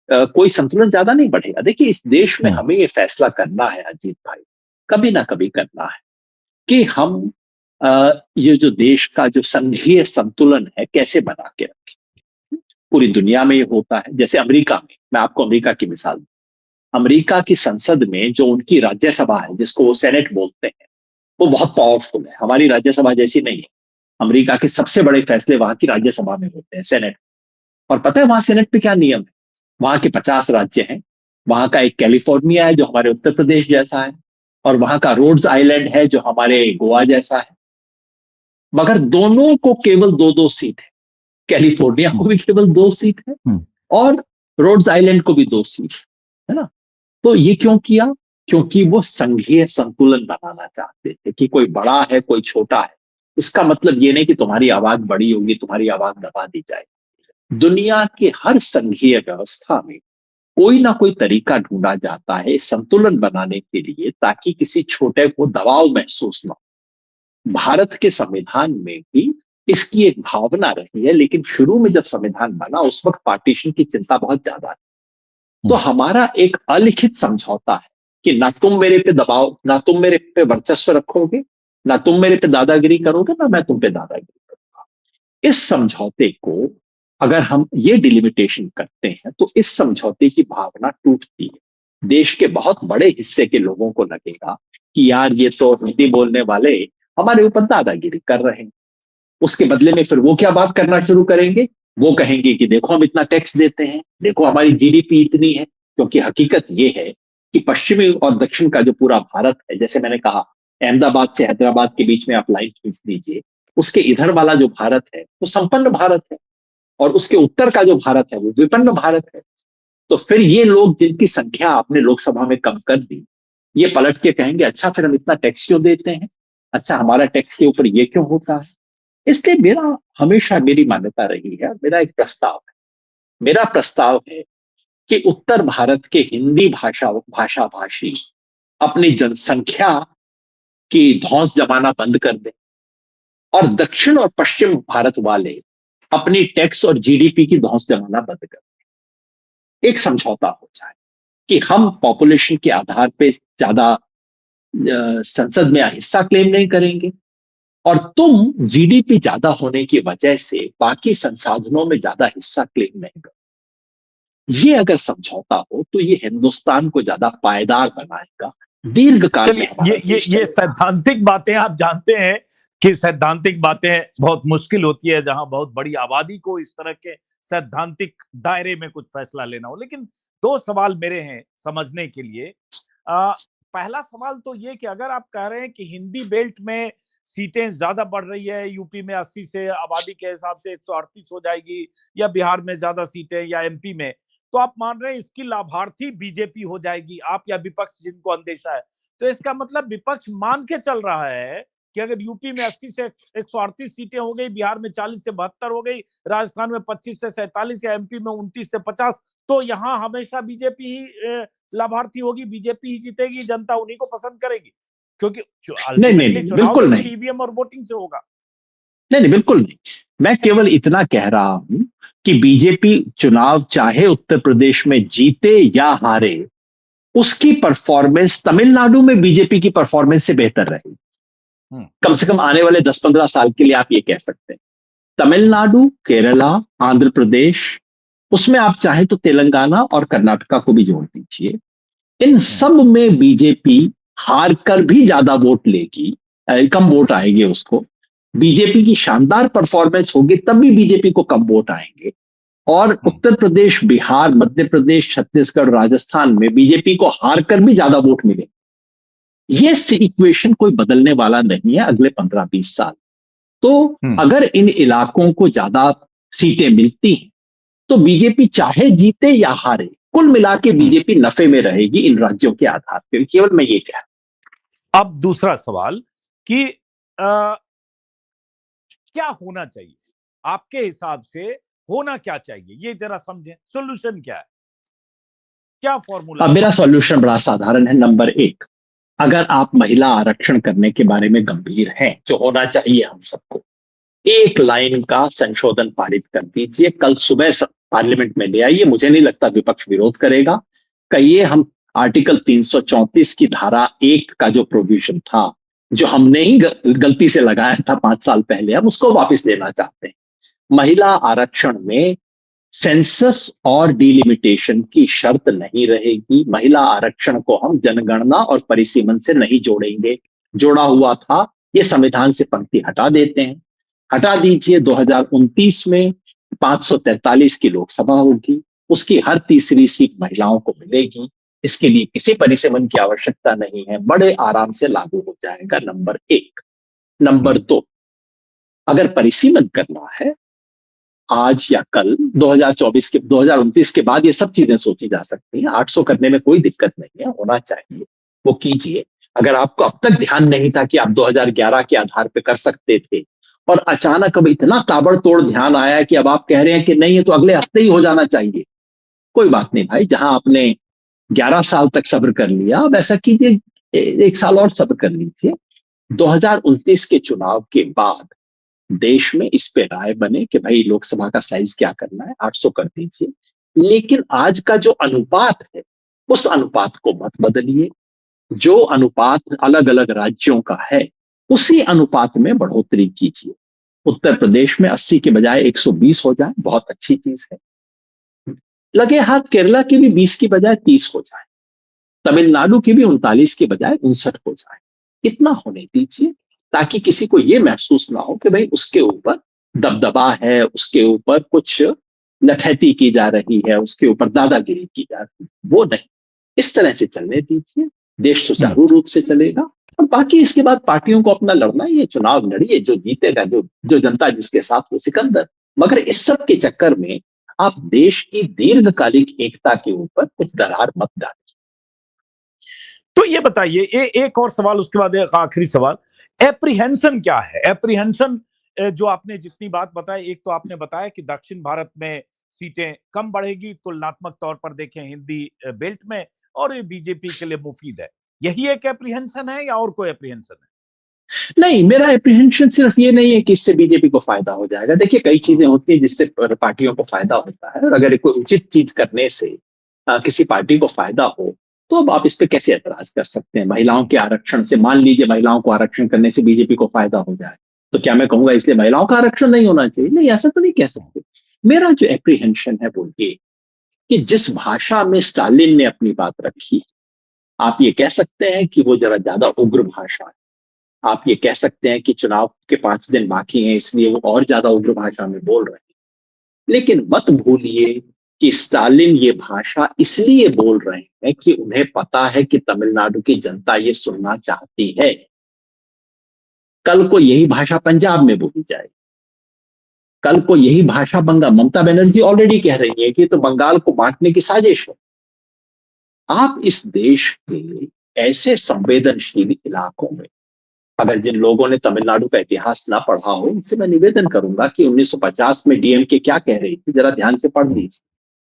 कोई संतुलन ज्यादा नहीं बढ़ेगा। देखिए इस देश में हमें ये फैसला करना है अजीत भाई, कभी ना कभी करना है कि हम ये जो देश का जो संघीय संतुलन है कैसे बना के रखें। पूरी दुनिया में ये होता है, जैसे अमेरिका में, मैं आपको अमेरिका की मिसाल दूं। अमेरिका की संसद में जो उनकी राज्यसभा है जिसको वो सेनेट बोलते हैं, वो बहुत पावरफुल है, हमारी राज्यसभा जैसी नहीं है। अमेरिका के सबसे बड़े फैसले वहां की राज्यसभा में होते हैं, सेनेट। और पता है वहां सेनेट पे क्या नियम है? वहां के 50 राज्य हैं, वहां का एक कैलिफोर्निया है जो हमारे उत्तर प्रदेश जैसा है, और वहां का रोड्स आइलैंड है जो हमारे गोवा जैसा है, मगर दोनों को केवल 2-2 सीट है। कैलिफोर्निया को भी केवल 2 सीट है और रोड्स आइलैंड को भी 2 सीट है ना। तो ये क्यों किया? क्योंकि वो संघीय संतुलन बनाना चाहते थे कि कोई बड़ा है कोई छोटा है, इसका मतलब ये नहीं कि तुम्हारी आवाज बड़ी होगी तुम्हारी आवाज दबा दी जाएगी। दुनिया के हर संघीय व्यवस्था में कोई ना कोई तरीका ढूंढा जाता है संतुलन बनाने के लिए ताकि किसी छोटे को दबाव महसूस ना हो। भारत के संविधान में भी इसकी एक भावना रही है, लेकिन शुरू में जब संविधान बना उस वक्त पार्टीशन की चिंता बहुत ज्यादा थी। तो हमारा एक अलिखित समझौता है कि ना तुम मेरे पे दबाव, ना तुम मेरे पे वर्चस्व रखोगे, ना तुम मेरे पे दादागिरी करोगे, ना मैं तुम पे दादागिरी करूंगा। इस समझौते को अगर हम ये डिलिमिटेशन करते हैं तो इस समझौते की भावना टूटती है। देश के बहुत बड़े हिस्से के लोगों को लगेगा कि यार ये तो हिंदी बोलने वाले हमारे ऊपर दादागिरी कर रहे हैं। उसके बदले में फिर वो क्या बात करना शुरू करेंगे? वो कहेंगे कि देखो हम इतना टैक्स देते हैं, देखो हमारी जीडीपी इतनी है। क्योंकि हकीकत ये है कि पश्चिमी और दक्षिण का जो पूरा भारत है, जैसे मैंने कहा अहमदाबाद से हैदराबाद के बीच में आप लाइन खींच दीजिए, उसके इधर वाला जो भारत है वो संपन्न भारत है और उसके उत्तर का जो भारत है वो विपन्न भारत है। तो फिर ये लोग जिनकी संख्या आपने लोकसभा में कम कर दी, ये पलट के कहेंगे अच्छा फिर हम इतना टैक्स क्यों देते हैं, अच्छा हमारा टैक्स के ऊपर ये क्यों होता है। इसलिए मेरा हमेशा मेरी मान्यता रही है, मेरा एक प्रस्ताव है, मेरा प्रस्ताव है कि उत्तर भारत के हिंदी भाषा भाषी अपनी जनसंख्या की धौंस जमाना बंद कर दें और दक्षिण और पश्चिम भारत वाले अपनी टैक्स और जीडीपी की धौंस जमाना बंद कर दें। एक समझौता हो जाए। कि हम पॉपुलेशन के आधार पे ज्यादा संसद में हिस्सा क्लेम नहीं करेंगे, और तुम जीडीपी ज्यादा होने की वजह से बाकी संसाधनों में ज्यादा हिस्सा क्लेम नहीं करो। ये अगर समझौता हो तो ये हिंदुस्तान को ज्यादा पायदार बनाएगा, दीर्घकाल में हमारा ये देश चलेगा। सैद्धांतिक बातें आप जानते हैं कि सैद्धांतिक बातें बहुत मुश्किल होती है जहां बहुत बड़ी आबादी को इस तरह के सैद्धांतिक दायरे में कुछ फैसला लेना हो। लेकिन दो सवाल मेरे हैं समझने के लिए। पहला सवाल तो ये कि अगर आप कह रहे हैं कि हिंदी बेल्ट में सीटें ज्यादा बढ़ रही है, यूपी में 80 से आबादी के हिसाब से 138 हो जाएगी, या बिहार में ज्यादा सीटें, या एमपी में, तो आप मान रहे हैं इसकी लाभार्थी बीजेपी हो जाएगी, आप या विपक्ष जिनको अंदेशा है। तो इसका मतलब विपक्ष मान के चल रहा है कि अगर यूपी में 80 से 138 सीटें हो गई, बिहार में 40 से 72 हो गई, राजस्थान में 25 से 47 या एमपी में 29 से 50, तो यहां हमेशा बीजेपी ही लाभार्थी होगी, बीजेपी ही जीतेगी, जनता उन्हीं को पसंद करेगी, क्योंकि अल्टीमेटली चुनाव बिल्कुल तो नहीं, ईवीएम और वोटिंग से होगा। नहीं, बिल्कुल नहीं। मैं केवल इतना कह रहा हूं कि बीजेपी चुनाव चाहे उत्तर प्रदेश में जीते या हारे, उसकी परफॉर्मेंस तमिलनाडु में बीजेपी की परफॉर्मेंस से बेहतर रहेगी। कम से कम आने वाले 10-15 साल के लिए आप ये कह सकते हैं। तमिलनाडु, केरला, आंध्र प्रदेश, उसमें आप चाहे तो तेलंगाना और कर्नाटका को भी जोड़ दीजिए, इन सब में बीजेपी हार कर भी ज्यादा वोट लेगी, कम वोट आएंगे उसको। बीजेपी की शानदार परफॉर्मेंस होगी तब भी बीजेपी को कम वोट आएंगे, और उत्तर प्रदेश, बिहार, मध्य प्रदेश, छत्तीसगढ़, राजस्थान में बीजेपी को हार कर भी ज्यादा वोट मिले। ये इक्वेशन कोई बदलने वाला नहीं है अगले 15-20 साल। तो अगर इन इलाकों को ज्यादा सीटें मिलती हैं तो बीजेपी चाहे जीते या हारे, कुल मिला के बीजेपी नफे में रहेगी इन राज्यों के आधार पर। केवल मैं ये कह रहा हूं। अब दूसरा सवाल कि क्या होना चाहिए आपके हिसाब से, होना क्या चाहिए ये जरा समझें, सॉल्यूशन क्या है, क्या फॉर्मूला? मेरा सॉल्यूशन बड़ा साधारण है। नंबर 1, अगर आप महिला आरक्षण करने के बारे में गंभीर हैं, जो होना चाहिए हम सबको, एक लाइन का संशोधन पारित कर दीजिए, कल सुबह पार्लियामेंट में ले आइए। मुझे नहीं लगता विपक्ष विरोध करेगा। कहिए हम आर्टिकल 334 की धारा 1 का जो प्रोविजन था, जो हमने ही गलती से लगाया था 5 साल पहले, हम उसको वापस लेना चाहते हैं। महिला आरक्षण में सेंसस और डिलिमिटेशन की शर्त नहीं रहेगी। महिला आरक्षण को हम जनगणना और परिसीमन से नहीं जोड़ेंगे। जोड़ा हुआ था, ये संविधान से पंक्ति हटा देते हैं, हटा दीजिए। 2029 में 543 की लोकसभा होगी, उसकी हर तीसरी सीट महिलाओं को मिलेगी। इसके लिए किसी परिसीमन की आवश्यकता नहीं है, बड़े आराम से लागू हो जाएगा। नंबर 1। नंबर 2, अगर परिसीमन करना है आज या कल, 2029 के बाद ये सब चीजें सोची जा सकती हैं। 800 करने में कोई दिक्कत नहीं है, होना चाहिए, वो कीजिए। अगर आपको अब तक ध्यान नहीं था कि आप 2011 के आधार पर कर सकते थे, और अचानक अब इतना ताबड़तोड़ ध्यान आया कि अब आप कह रहे हैं कि नहीं, ये तो अगले हफ्ते ही हो जाना चाहिए, कोई बात नहीं भाई। जहां आपने 11 साल तक सब्र कर लिया, अब ऐसा कीजिए, 1 साल और सब्र कर लीजिए। 2029 के चुनाव के बाद देश में इस पे राय बने कि भाई लोकसभा का साइज क्या करना है, 800 कर दीजिए। लेकिन आज का जो अनुपात है, उस अनुपात को मत बदलिए। जो अनुपात अलग अलग राज्यों का है, उसी अनुपात में बढ़ोतरी कीजिए। उत्तर प्रदेश में 80 के बजाय 120 हो जाए, बहुत अच्छी चीज है। लगे हाथ केरला की भी 20 की बजाय 30 हो जाए, तमिलनाडु की भी 39 के बजाय 59 हो जाए। इतना होने दीजिए ताकि किसी को यह महसूस ना हो कि भाई उसके ऊपर दबदबा है, उसके ऊपर कुछ नठैती की जा रही है, उसके ऊपर दादागिरी की जा रही है। वो नहीं, इस तरह से चलने दीजिए, देश सुचारू रूप से चलेगा। और बाकी इसके बाद पार्टियों को अपना लड़ना, ये चुनाव लड़िए, जो जीतेगा, जो जनता जिसके साथ, वो सिकंदर। मगर इस सब के चक्कर में आप देश की दीर्घकालिक एकता के ऊपर कुछ दरार मत डालिए। तो ये बताइए, एक और सवाल, उसके बाद एक आखिरी सवाल, एप्रीहेंशन क्या है? एप्रीहेंशन जो आपने जितनी बात बताई, एक तो आपने बताया कि दक्षिण भारत में सीटें कम बढ़ेगी तुलनात्मक तौर पर देखें हिंदी बेल्ट में, और ये बीजेपी के लिए मुफीद है, यही एक एप्रीहेंशन है या और कोई एप्रीहेंशन है? नहीं, मेरा एप्रीहेंशन सिर्फ ये नहीं है कि इससे बीजेपी को फायदा हो जाएगा। देखिए, कई चीजें होती है जिससे पार्टियों को फायदा होता है, और अगर कोई उचित चीज करने से किसी पार्टी को फायदा हो, तो अब आप इस पे कैसे एतराज कर सकते हैं? महिलाओं के आरक्षण से, मान लीजिए महिलाओं को आरक्षण करने से बीजेपी को फायदा हो जाए, तो क्या मैं कहूंगा इसलिए महिलाओं का आरक्षण नहीं होना चाहिए? नहीं, ऐसा तो नहीं कह सकते। मेरा जो एप्रीहेंशन है वो ये कि जिस भाषा में स्टालिन ने अपनी बात रखी, आप ये कह सकते हैं कि वो जरा ज्यादा उग्र भाषा है। आप ये कह सकते हैं कि चुनाव के 5 दिन बाकी हैं इसलिए वो और ज्यादा उग्र भाषा में बोल रहे हैं। लेकिन मत भूलिए कि स्टालिन ये भाषा इसलिए बोल रहे हैं कि उन्हें पता है कि तमिलनाडु की जनता ये सुनना चाहती है। कल को यही भाषा पंजाब में बोली जाए, कल को यही भाषा बंगाल, ममता बनर्जी ऑलरेडी कह रही है कि तो बंगाल को बांटने की साजिश है। आप इस देश के ऐसे संवेदनशील इलाकों में, अगर जिन लोगों ने तमिलनाडु का इतिहास ना पढ़ा हो, उनसे मैं निवेदन करूंगा कि 1950 में डीएमके क्या कह रही थी, जरा ध्यान से पढ़ लीजिए,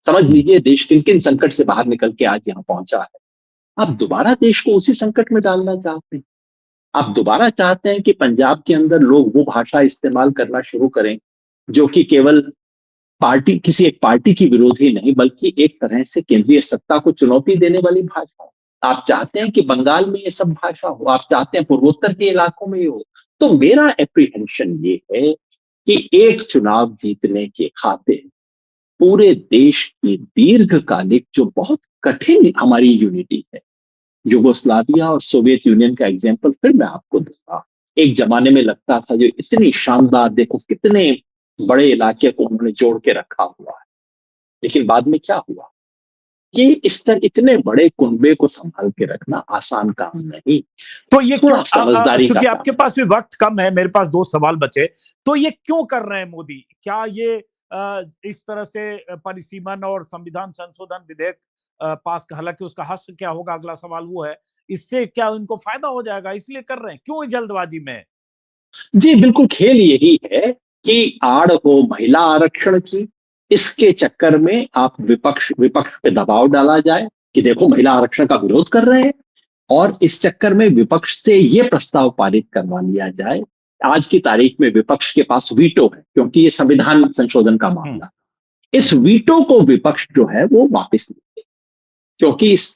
समझ लीजिए देश किन किन संकट से बाहर निकल के आज यहां पहुंचा है। आप दोबारा देश को उसी संकट में डालना चाहते हैं? आप दोबारा चाहते हैं कि पंजाब के अंदर लोग वो भाषा इस्तेमाल करना शुरू करें जो कि केवल पार्टी, किसी एक पार्टी की विरोधी नहीं, बल्कि एक तरह से केंद्रीय सत्ता को चुनौती देने वाली भाषा हो? आप चाहते हैं कि बंगाल में ये सब भाषा हो? आप चाहते हैं पूर्वोत्तर के इलाकों में हो? तो मेरा एप्रीहेंशन ये है कि एक चुनाव जीतने के खातिर पूरे देश की दीर्घकालिक जो बहुत कठिन हमारी यूनिटी है, युगोस्लाविया और सोवियत यूनियन का एग्जाम्पल फिर मैं आपको दूंगा। एक जमाने में लगता था जो इतनी शानदार, देखो कितने बड़े इलाके को उन्होंने जोड़ के रखा हुआ है, लेकिन बाद में क्या हुआ कि इस तरह इतने बड़े कुनबे को संभाल के रखना आसान काम नहीं। तो ये क्यों, थोड़ा समझदारी का चूंकि काम। आपके पास भी वक्त कम है, मेरे पास 2 सवाल बचे, तो ये क्यों कर रहे हैं मोदी? क्या ये इस तरह से परिसीमन और संविधान संशोधन विधेयक पास, हालांकि उसका हश्र क्या होगा अगला सवाल वो है, इससे क्या इनको फायदा हो जाएगा इसलिए कर रहे हैं? क्यों इस जल्दबाजी में? जी बिल्कुल, खेल यही है कि आड़ हो महिला आरक्षण की, इसके चक्कर में आप विपक्ष पे दबाव डाला जाए कि देखो महिला आरक्षण का विरोध कर रहे हैं, और इस चक्कर में विपक्ष से यह प्रस्ताव पारित करवा लिया जाए। आज की तारीख में विपक्ष के पास वीटो है क्योंकि ये संविधान संशोधन का मामला, इस वीटो को विपक्ष जो है वो वापस ले, क्योंकि इस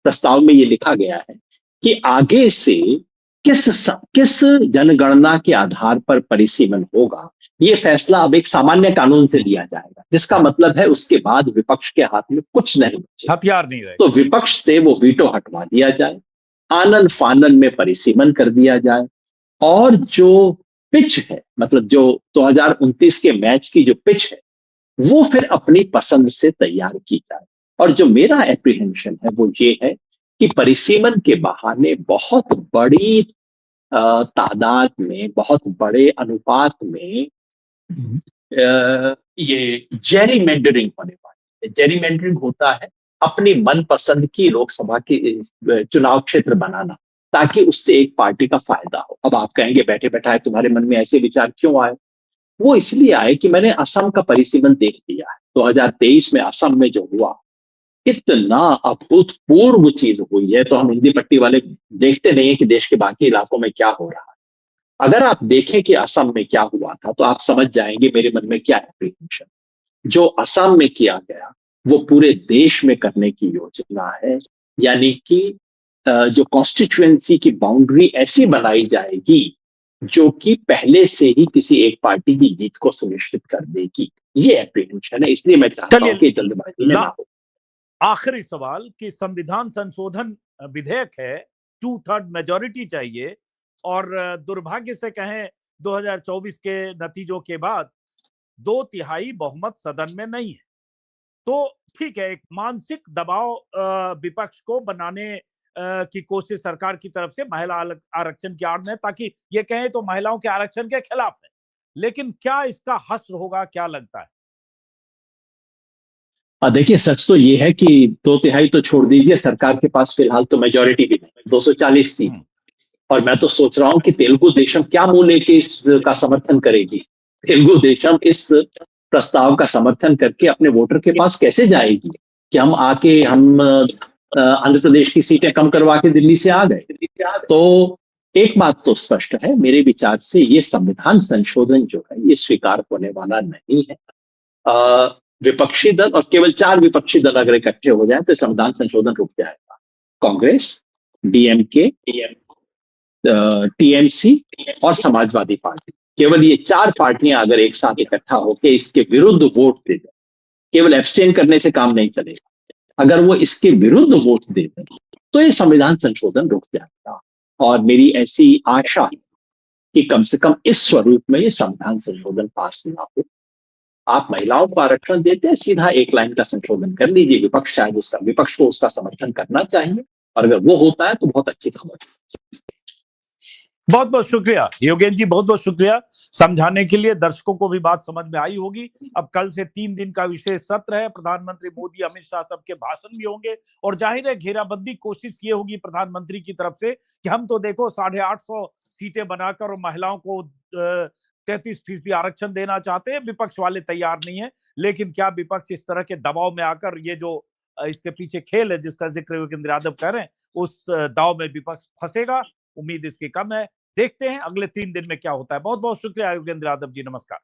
प्रस्ताव में ये लिखा गया है कि आगे से किस जनगणना के आधार पर परिसीमन होगा, ये फैसला अब एक सामान्य कानून से लिया जाएगा, जिसका मतलब है उसके बाद विपक्ष के हाथ में कुछ नहीं बचे, हथियार नहीं रहे। तो विपक्ष से वो वीटो हटवा दिया जाए, आनन फानन में परिसीमन कर दिया जाए, और जो पिच है, मतलब जो 2029 के मैच की जो पिच है, वो फिर अपनी पसंद से तैयार की जाए। और जो मेरा एप्रीहेंशन है वो ये है कि परिसीमन के बहाने बहुत बड़ी तादाद में, बहुत बड़े अनुपात में ये जेरीमेंडरिंग होने वाली है। जेरीमेंडरिंग होता है अपनी मनपसंद की लोकसभा की चुनाव क्षेत्र बनाना, ताकि उससे एक पार्टी का फायदा हो। अब आप कहेंगे बैठे बैठाए तुम्हारे मन में ऐसे विचार क्यों आए? वो इसलिए आए कि मैंने असम का परिसीमन देख लिया है। 2023 में असम में जो हुआ, इतना अभूतपूर्व चीज हुई है, तो हम हिंदी पट्टी वाले देखते नहीं है कि देश के बाकी इलाकों में क्या हो रहा है। अगर आप देखें कि असम में क्या हुआ था, तो आप समझ जाएंगे मेरे मन में क्या एप्रीहेंशन। जो असम में किया गया वो पूरे देश में करने की योजना है, यानी कि जो कॉन्स्टिट्यूएंसी की बाउंड्री ऐसी बनाई जाएगी जो कि पहले से ही किसी एक पार्टी की जीत को सुनिश्चित कर देगी। ये एप्रीहेंशन है, इसलिए मैं चाहता हूं कि जल्दबाजी में ना हो। आखिरी सवाल कि संविधान संशोधन विधेयक है, 2/3 मेजॉरिटी चाहिए, और दुर्भाग्य से कहें 2024 के नतीजों के बाद 2/3 बहुमत सदन में नहीं है। तो ठीक है, एक मानसिक दबाव विपक्ष को बनाने की कोशिश सरकार की तरफ से महिला आरक्षण की आड़ में, ताकि ये कहें तो महिलाओं के आरक्षण के खिलाफ है। लेकिन क्या इसका हश्र होगा, क्या लगता है? देखिए, सच तो ये है कि 2/3 तो छोड़ दीजिए, सरकार के पास फिलहाल तो मेजॉरिटी भी नहीं, 240 सीट। और मैं तो सोच रहा हूं कि तेलुगु देशम क्या मुंह लेके इसका समर्थन करेगी। तेलुगु देशम इस प्रस्ताव का समर्थन करके अपने वोटर के पास कैसे जाएगी कि हम आंध्र प्रदेश की सीटें कम करवा के दिल्ली से आ गए। तो एक बात तो स्पष्ट है, मेरे विचार से ये संविधान संशोधन जो है ये स्वीकार होने वाला नहीं है। विपक्षी दल और केवल 4 विपक्षी दल अगर इकट्ठे हो जाएं तो संविधान संशोधन रुक जाएगा। कांग्रेस, डीएमके, टीएमसी और समाजवादी पार्टी, केवल ये 4 पार्टियां अगर एक साथ इकट्ठा होकर इसके विरुद्ध वोट दे दें, केवल एब्सटेन करने से काम नहीं चलेगा, अगर वो इसके विरुद्ध वोट दे दें तो ये संविधान संशोधन रुक जाएगा। और मेरी ऐसी आशा है कि कम से कम इस स्वरूप में ये संविधान संशोधन पास ना हो। आप महिलाओं को आरक्षण देते हैं, सीधा 1 लाइन का संशोधन कर लीजिए, विपक्ष शायद विपक्ष को उसका समर्थन करना चाहिए, और अगर वो होता है तो बहुत अच्छी खबर। बहुत बहुत शुक्रिया योगेन जी, बहुत बहुत शुक्रिया समझाने के लिए। दर्शकों को भी बात समझ में आई होगी। अब कल से 3 दिन का विशेष सत्र है, प्रधानमंत्री मोदी, अमित शाह सबके भाषण भी होंगे, और जाहिर है घेराबंदी कोशिश की होगी प्रधानमंत्री की तरफ से कि हम तो देखो 850 सीटें बनाकर और महिलाओं को 33% आरक्षण देना चाहते हैं, विपक्ष वाले तैयार नहीं है। लेकिन क्या विपक्ष इस तरह के दबाव में आकर ये जो इसके पीछे खेल है जिसका जिक्र योगेंद्र यादव कर रहे हैं, उस दाव में विपक्ष फंसेगा? उम्मीद इसकी कम है। देखते हैं अगले 3 दिन में क्या होता है। बहुत बहुत शुक्रिया योगेंद्र यादव जी, नमस्कार।